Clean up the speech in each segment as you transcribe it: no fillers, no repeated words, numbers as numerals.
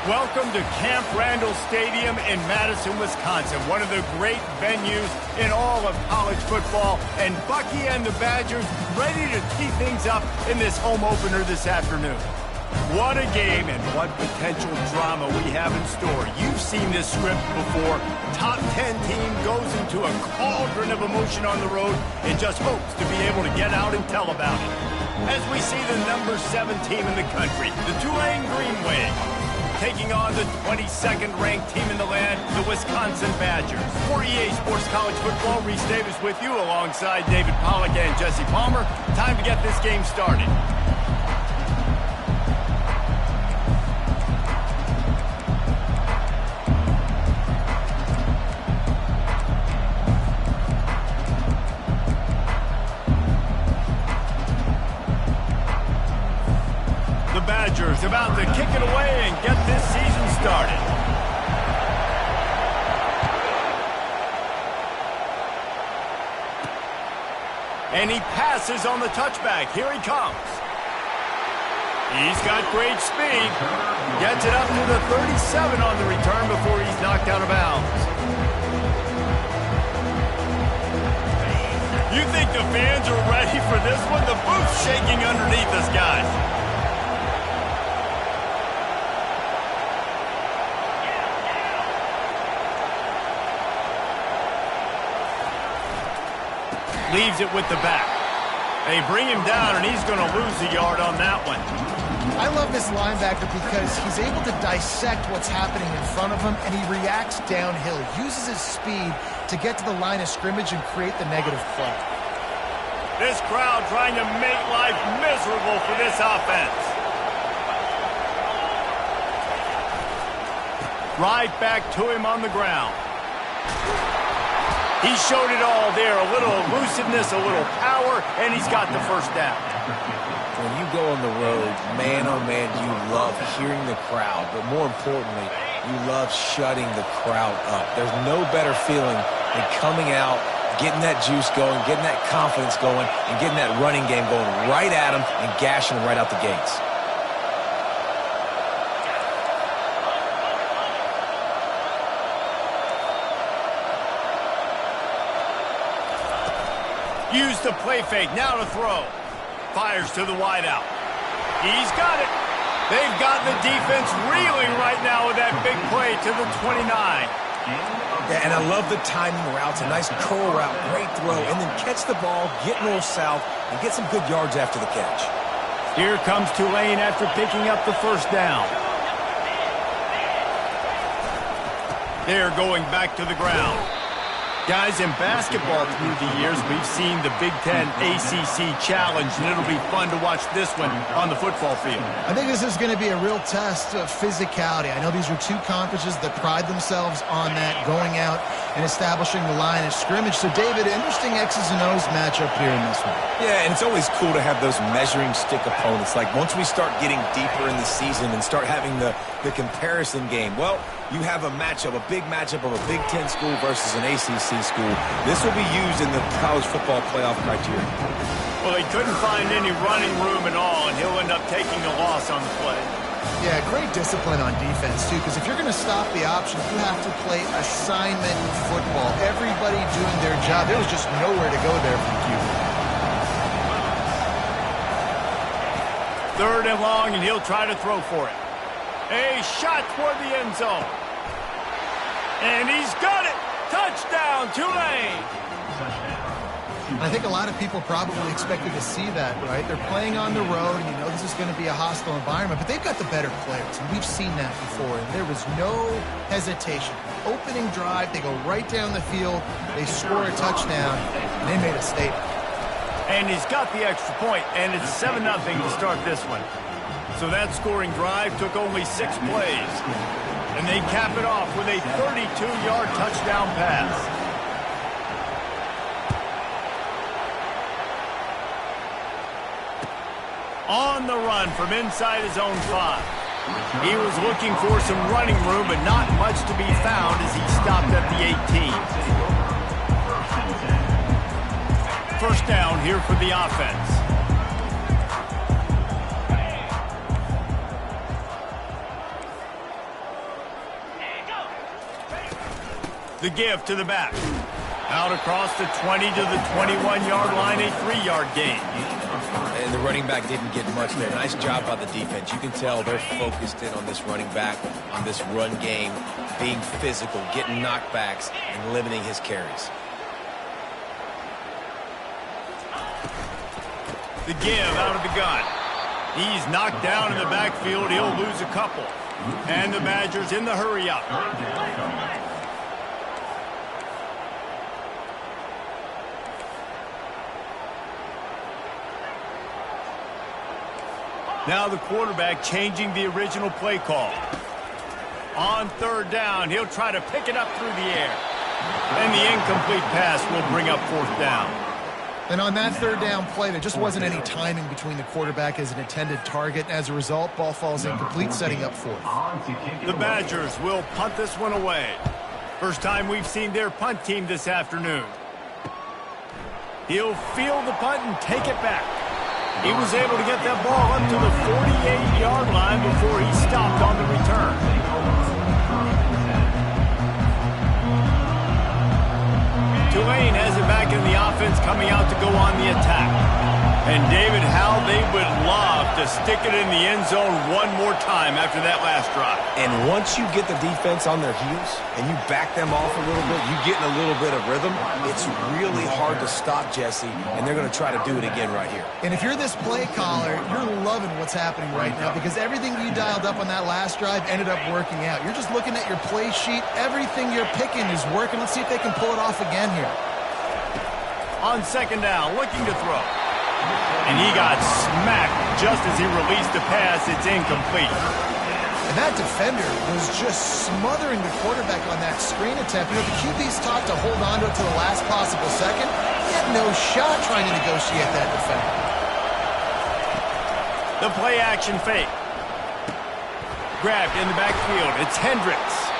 Welcome to Camp Randall Stadium in Madison, Wisconsin, one of the great venues in all of college football. And Bucky and the Badgers ready to tee things up in this home opener this afternoon. What a game and what potential drama we have in store. You've seen this script before. Top 10 team goes into a cauldron of emotion on the road and just hopes to be able to get out and tell about it. As we see the number 7 team in the country, the Tulane Green Wave, taking on the 22nd ranked team in the land, the Wisconsin Badgers. For EA Sports College Football, Reese Davis with you alongside David Pollack and Jesse Palmer. Time to get this game started. Badgers about to kick it away and get this season started. And he passes on the touchback. Here he comes. He's got great speed. Gets it up to the 37 on the return before he's knocked out of bounds. You think the fans are ready for this one? The booth's shaking underneath us, guys. Leaves it with the back. They bring him down, and he's going to lose a yard on that one. I love this linebacker because he's able to dissect what's happening in front of him, and he reacts downhill. He uses his speed to get to the line of scrimmage and create the negative play. This crowd trying to make life miserable for this offense. Right back to him on the ground. He showed it all there, a little elusiveness, a little power, and he's got the first down. When you go on the road, man, oh man, you love hearing the crowd, but more importantly, you love shutting the crowd up. There's no better feeling than coming out, getting that juice going, getting that confidence going, and getting that running game going right at them and gashing them right out the gates. Use the play fake, now to throw. Fires to the wideout. He's got it. They've got the defense reeling right now with that big play to the 29. Yeah, and I love the timing routes, a nice curl route, great throw, and then catch the ball, get north south, and get some good yards after the catch. Here comes Tulane after picking up the first down. They're going back to the ground. Guys, in basketball through the years, we've seen the Big Ten ACC Challenge, and it'll be fun to watch this one on the football field. I think this is going to be a real test of physicality. I know these are two conferences that pride themselves on that, going out and establishing the line of scrimmage. So, David, interesting X's and O's matchup here in this one. Yeah, and it's always cool to have those measuring stick opponents. Like, once we start getting deeper in the season and start having the comparison game, well, you have a matchup, a big matchup of a Big Ten school versus an ACC school. This will be used in the college football playoff criteria. Well, he couldn't find any running room at all, and he'll end up taking a loss on the play. Yeah, great discipline on defense, too, because if you're going to stop the option, you have to play assignment football. Everybody doing their job. There was just nowhere to go there from Q. Third and long, and he'll try to throw for it. A shot toward the end zone. And he's got it! Touchdown, Tulane! I think a lot of people probably expected to see that, right? They're playing on the road, and you know this is going to be a hostile environment, but they've got the better players, and we've seen that before, and there was no hesitation. Opening drive, they go right down the field, they score a touchdown, and they made a statement. And he's got the extra point, and it's 7-0 to start this one. So that scoring drive took only 6 plays. And they cap it off with a 32-yard touchdown pass. On the run from inside his own 5. He was looking for some running room, but not much to be found as he stopped at the 18. First down here for the offense. The give to the back. Out across the 20 to the 21-yard line, a 3-yard gain. And the running back didn't get much there. Nice job by the defense. You can tell they're focused in on this running back, on this run game, being physical, getting knockbacks, and limiting his carries. The give out of the gun. He's knocked down in the backfield. He'll lose a couple. And the Badgers in the hurry up. Now the quarterback changing the original play call. On third down, he'll try to pick it up through the air. And the incomplete pass will bring up fourth down. And on that third down play, there just wasn't any timing between the quarterback as an intended target. As a result, ball falls incomplete, setting up fourth. The Badgers will punt this one away. First time we've seen their punt team this afternoon. He'll field the punt and take it back. He was able to get that ball up to the 48-yard line before he stopped on the return. Tulane has it back in the offense, coming out to go on the attack. And David, how they would love to stick it in the end zone one more time after that last drive. And once you get the defense on their heels and you back them off a little bit, you get in a little bit of rhythm, it's really hard to stop Jesse, and they're going to try to do it again right here. And if you're this play caller, you're loving what's happening right now because everything you dialed up on that last drive ended up working out. You're just looking at your play sheet. Everything you're picking is working. Let's see if they can pull it off again here. On second down, looking to throw. And he got smacked just as he released the pass. It's incomplete. And that defender was just smothering the quarterback on that screen attempt. You know, the QB's taught to hold on to it to the last possible second. He had no shot trying to negotiate that defender. The play action fake. Grabbed in the backfield. It's Hendricks.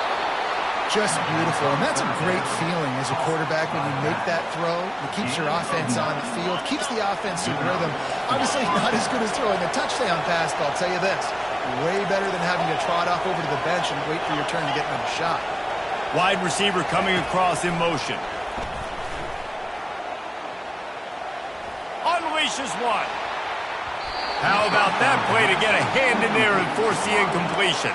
Just beautiful, and that's a great feeling as a quarterback when you make that throw. It keeps your offense on the field, keeps the offense in rhythm. Obviously not as good as throwing a touchdown pass, but I'll tell you this, way better than having to trot off over to the bench and wait for your turn to get another shot. Wide receiver coming across in motion. Unleashes one. How about that play to get a hand in there and force the incompletion?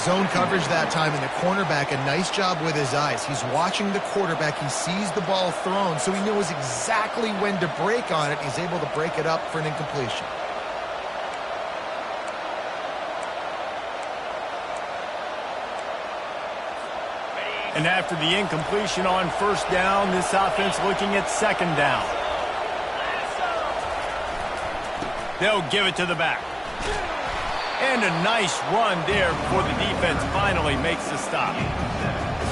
Zone coverage that time, and the cornerback, a nice job with his eyes. He's watching the quarterback. He sees the ball thrown, so he knows exactly when to break on it. He's able to break it up for an incompletion. And after the incompletion on first down, this offense looking at second down. They'll give it to the back. And a nice run there before the defense finally makes the stop.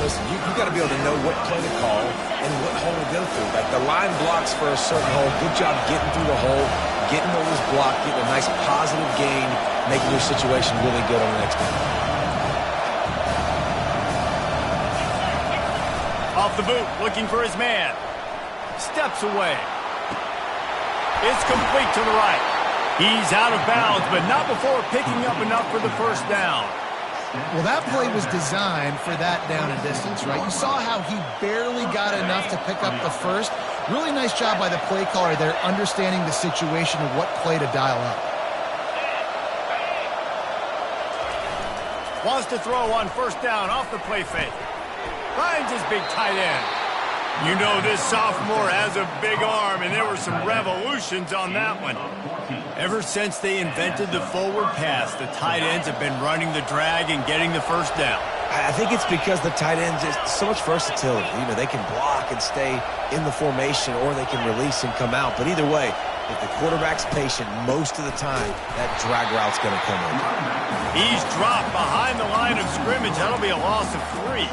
Listen, you got to be able to know what play to call and what hole to go through. Like the line blocks for a certain hole. Good job getting through the hole, getting over his block, getting a nice positive gain, making your situation really good on the next one. Off the boot, looking for his man. Steps away. It's complete to the right. He's out of bounds, but not before picking up enough for the first down. Well, that play was designed for that down and distance, right? You saw how he barely got enough to pick up the first. Really nice job by the play caller there, understanding the situation of what play to dial up. Wants to throw on first down off the play fake. Finds his big tight end. You know this sophomore has a big arm, and there were some revolutions on that one. Ever since they invented the forward pass, the tight ends have been running the drag and getting the first down. I think it's because the tight ends is so much versatility. You know, they can block and stay in the formation, or they can release and come out. But either way, if the quarterback's patient, most of the time, that drag route's going to come in. He's dropped behind the line of scrimmage. That'll be a loss of 3.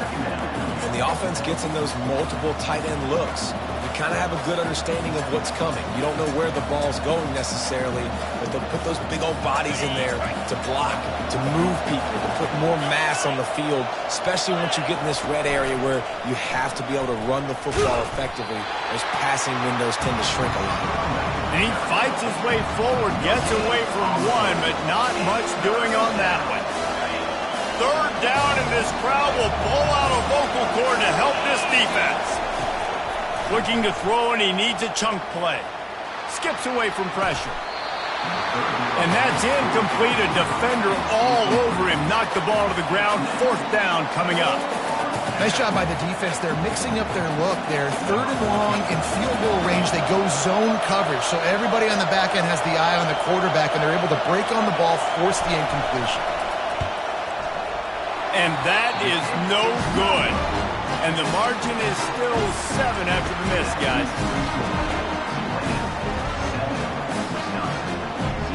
And the offense gets in those multiple tight end looks. You kind of have a good understanding of what's coming. You don't know where the ball's going necessarily, but they'll put those big old bodies in there to block, to move people, to put more mass on the field, especially once you get in this red area where you have to be able to run the football effectively. Those passing windows tend to shrink a lot. And he fights his way forward, gets away from one, but not much doing on that one. Third down, and this crowd will blow out a vocal cord to help defense. Looking to throw, and he needs a chunk play. Skips away from pressure. And that's incomplete. A defender all over him. Knocked the ball to the ground. 4th down coming up. Nice job by the defense. They're mixing up their look. They're 3rd and long in field goal range. They go zone coverage. So everybody on the back end has the eye on the quarterback, and they're able to break on the ball, force the incompletion. And that is no good. And the margin is still 7 after the miss, guys.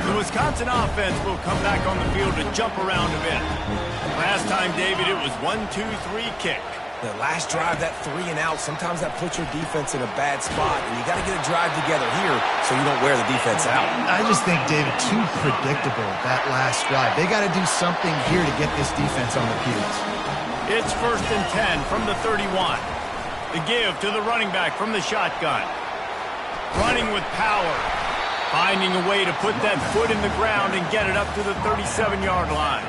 The Wisconsin offense will come back on the field to jump around a bit. Last time, David, it was 1-2-3 kick. The last drive, that 3 and out, sometimes that puts your defense in a bad spot, and you got to get a drive together here so you don't wear the defense out. I just think, David, too predictable, that last drive. They got to do something here to get this defense on their heels. It's 1st and 10 from the 31. The give to the running back from the shotgun. Running with power. Finding a way to put that foot in the ground and get it up to the 37-yard line.